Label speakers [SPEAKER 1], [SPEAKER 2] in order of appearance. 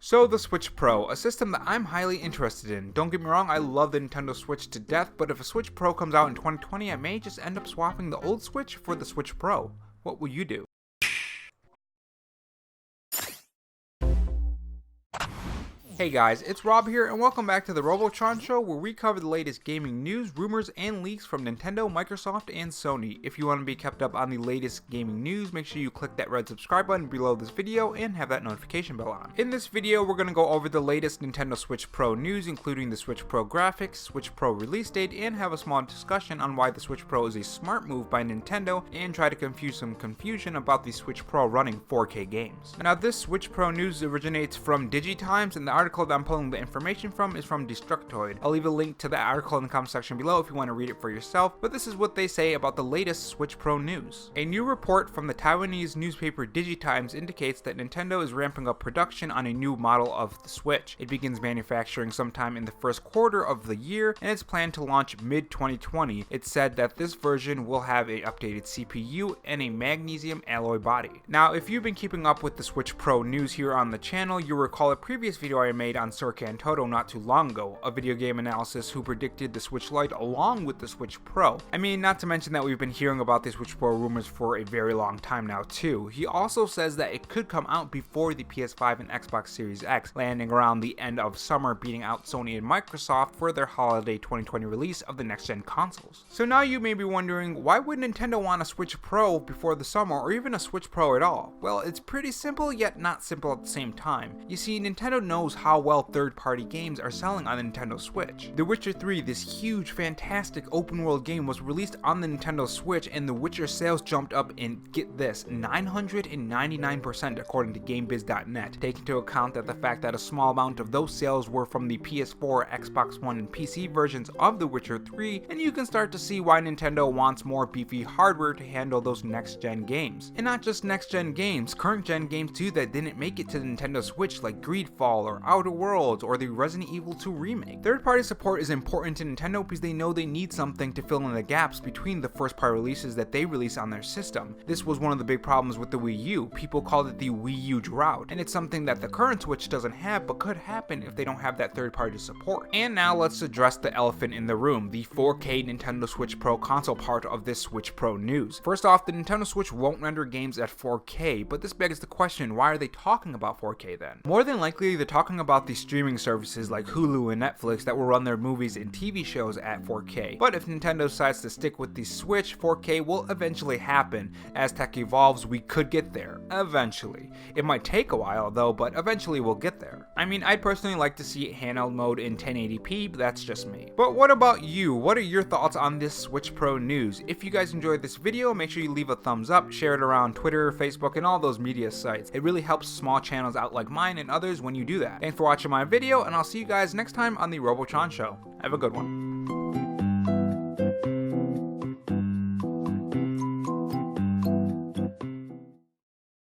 [SPEAKER 1] So the Switch Pro, a system that I'm highly interested in. Don't get me wrong, I love the Nintendo Switch to death, but if a Switch Pro comes out in 2020, I may just end up swapping the old Switch for the Switch Pro. What will you do? Hey guys, it's Rob here, and welcome back to the Robo Show, where we cover the latest gaming news, rumors, and leaks from Nintendo, Microsoft, and Sony. If you want to be kept up on the latest gaming news, make sure you click that red subscribe button below this video and have that notification bell on. In this video, we're going to go over the latest Nintendo Switch Pro news, including the Switch Pro graphics, Switch Pro release date, and have a small discussion on why the Switch Pro is a smart move by Nintendo, and try to confuse some confusion about the Switch Pro running 4K games. Now, this Switch Pro news originates from digitimes, and the article that I'm pulling the information from is from Destructoid. I'll leave a link to that article in the comment section below if you want to read it for yourself, but this is what they say about the latest Switch Pro news. A new report from the Taiwanese newspaper Digitimes indicates that Nintendo is ramping up production on a new model of the Switch. It begins manufacturing sometime in the first quarter of the year, and it's planned to launch mid-2020. It's said that this version will have an updated CPU and a magnesium alloy body. Now, if you've been keeping up with the Switch Pro news here on the channel, you'll recall a previous video I made on Sorkan Toto not too long ago, a video game analysis who predicted the Switch Lite along with the Switch Pro. I mean, not to mention that we've been hearing about the Switch Pro rumors for a very long time now too. He also says that it could come out before the PS5 and Xbox Series X, landing around the end of summer, beating out Sony and Microsoft for their holiday 2020 release of the next-gen consoles. So now you may be wondering, why would Nintendo want a Switch Pro before the summer, or even a Switch Pro at all? Well, it's pretty simple, yet not simple at the same time. You see, Nintendo knows how well third-party games are selling on the Nintendo Switch. The Witcher 3, this huge, fantastic open-world game, was released on the Nintendo Switch, and The Witcher sales jumped up in, get this, 999% according to GameBiz.net. Take into account that the fact that a small amount of those sales were from the PS4, Xbox One, and PC versions of The Witcher 3, and you can start to see why Nintendo wants more beefy hardware to handle those next-gen games. And not just next-gen games, current-gen games too that didn't make it to the Nintendo Switch, like Greedfall or Outer Worlds or the Resident Evil 2 remake. Third-party support is important to Nintendo because they know they need something to fill in the gaps between the first-party releases that they release on their system. This was one of the big problems with the Wii U. People called it the Wii U drought, and it's something that the current Switch doesn't have but could happen if they don't have that third-party support. And now let's address the elephant in the room, the 4K Nintendo Switch Pro console part of this Switch Pro news. First off, the Nintendo Switch won't render games at 4K, but this begs the question, why are they talking about 4K then? More than likely, they're talking about the streaming services like Hulu and Netflix that will run their movies and TV shows at 4K. But if Nintendo decides to stick with the Switch, 4K will eventually happen. As tech evolves, we could get there. Eventually. It might take a while though, but eventually we'll get there. I mean, I'd personally like to see handheld mode in 1080p, but that's just me. But what about you? What are your thoughts on this Switch Pro news? If you guys enjoyed this video, make sure you leave a thumbs up, share it around Twitter, Facebook, and all those media sites. It really helps small channels out like mine and others when you do that. Thanks for watching my video, and I'll see you guys next time on the Robotron Show. Have a good one.